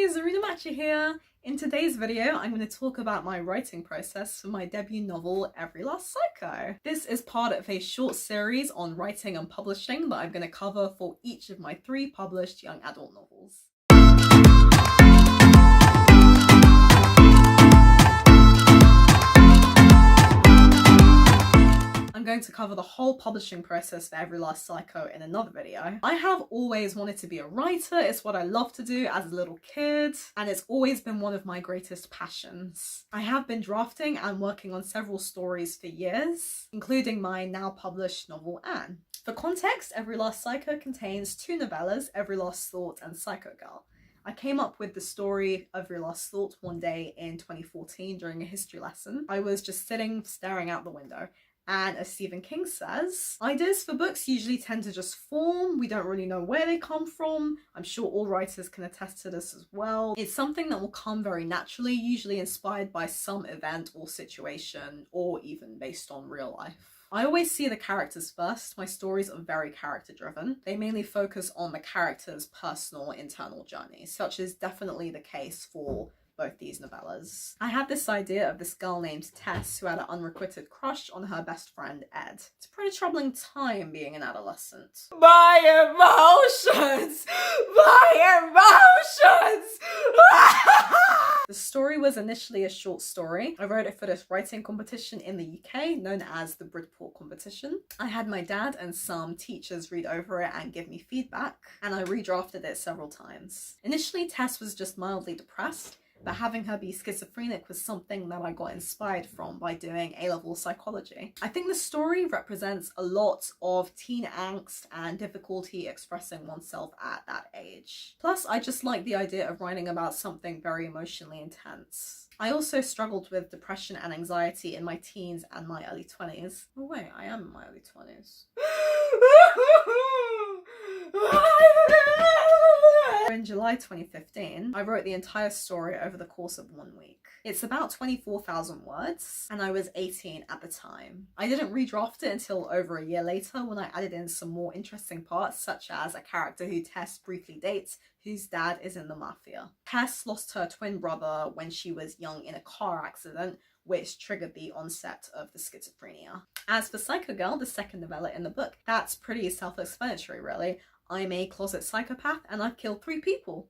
Matcha here. In today's video, I'm going to talk about my writing process for my debut novel, Every Last Psycho. This is part of a short series on writing and publishing that I'm going to cover for each of my 3 published young adult novels. I'm going to cover the whole publishing process for Every Last Psycho in another video. I have always wanted to be a writer. It's what I loved to do as a little kid, and it's always been one of my greatest passions. I have been drafting and working on several stories for years, including my now published novel Anne. For context, Every Last Psycho contains 2 novellas, Every Last Thought and Psycho Girl. I came up with the story of Every Last Thought one day in 2014 during a history lesson. I was just sitting staring out the window. And as Stephen King says, ideas for books usually tend to just form. We don't really know where they come from. I'm sure all writers can attest to this as well. It's something that will come very naturally, usually inspired by some event or situation, or even based on real life. I always see the characters first. My stories are very character driven. They mainly focus on the characters' personal internal journeys, such is definitely the case for both these novellas. I had this idea of this girl named Tess who had an unrequited crush on her best friend Ed. It's a pretty troubling time being an adolescent. My emotions! My emotions! The story was initially a short story. I wrote it for this writing competition in the UK known as the Bridport competition. I had my dad and some teachers read over it and give me feedback, and I redrafted it several times. Initially, Tess was just mildly depressed, but having her be schizophrenic was something that I got inspired from by doing A-level psychology. I think the story represents a lot of teen angst and difficulty expressing oneself at that age. Plus, I just like the idea of writing about something very emotionally intense. I also struggled with depression and anxiety in my teens and my early 20s. Oh wait, I am in my early 20s. In July 2015, I wrote the entire story over the course of 1 week. It's about 24,000 words, and I was 18 at the time. I didn't redraft it until over a year later when I added in some more interesting parts, such as a character who Tess briefly dates, whose dad is in the mafia. Tess lost her twin brother when she was young in a car accident, which triggered the onset of the schizophrenia. As for Psycho Girl, the second novella in the book, that's pretty self-explanatory really. I'm a closet psychopath and I've killed 3 people.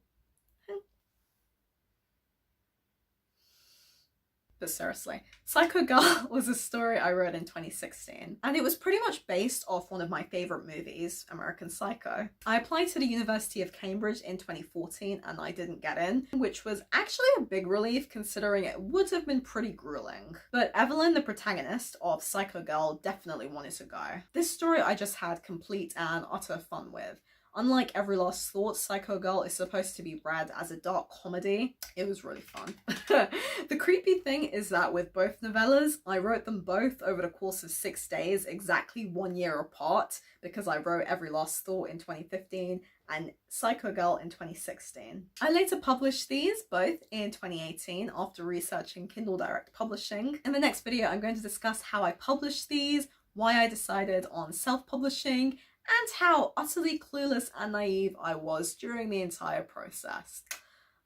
But seriously, Psycho Girl was a story I wrote in 2016, and it was pretty much based off one of my favourite movies, American Psycho. I applied to the University of Cambridge in 2014 and I didn't get in, which was actually a big relief considering it would have been pretty grueling. But Evelyn, the protagonist of Psycho Girl, definitely wanted to go. This story I just had complete and utter fun with. Unlike Every Last Thought, Psycho Girl is supposed to be read as a dark comedy. It was really fun. The creepy thing is that with both novellas, I wrote them both over the course of 6 days, exactly 1 year apart, because I wrote Every Last Thought in 2015 and Psycho Girl in 2016. I later published these both in 2018 after researching Kindle Direct Publishing. In the next video, I'm going to discuss how I published these, why I decided on self-publishing, and how utterly clueless and naive I was during the entire process.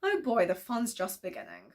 Oh boy, the fun's just beginning.